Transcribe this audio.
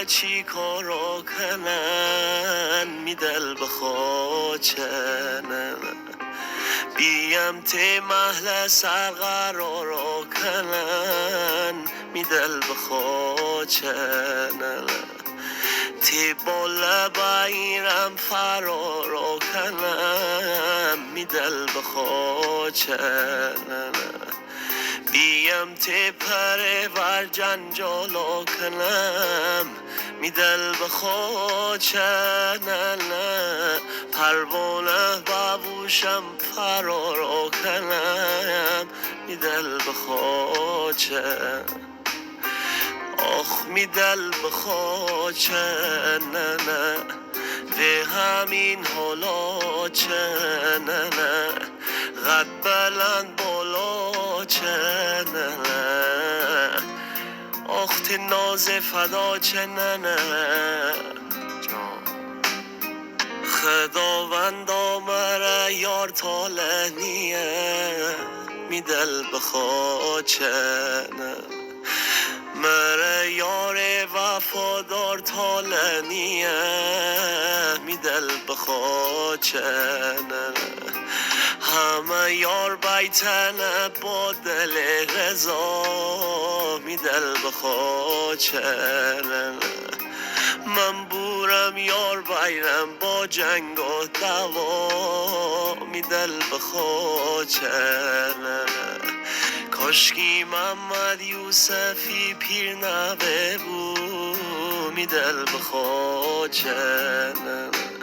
چی کارو کنن می دل بخوچنن بیم تی محل سر قرارو کنن می دل بخوچنن تی بالا بایرم فرارو کنم می دل بخوچنن بیم تی پره ور جنجالو کنم می دل بخوچنن پروانه بابوشم فرارو کنم می دل بخوچنن آخ می دل بخوچنن به همین حالا چننه قد بلند بالا چننه آخ تی ناز فدا چننه خداوند آمره یار تالنیه می دل بخوچنه مره یار وفادار تالنیه می دل بخوچنه همه یار بیتنه با دل رضا می دل بخوچنه من بورم یار بیرم با جنگ و دوا می دل بخوچنه کاشکی محمد یوسفی پیر نوه بود می دل بخوچنن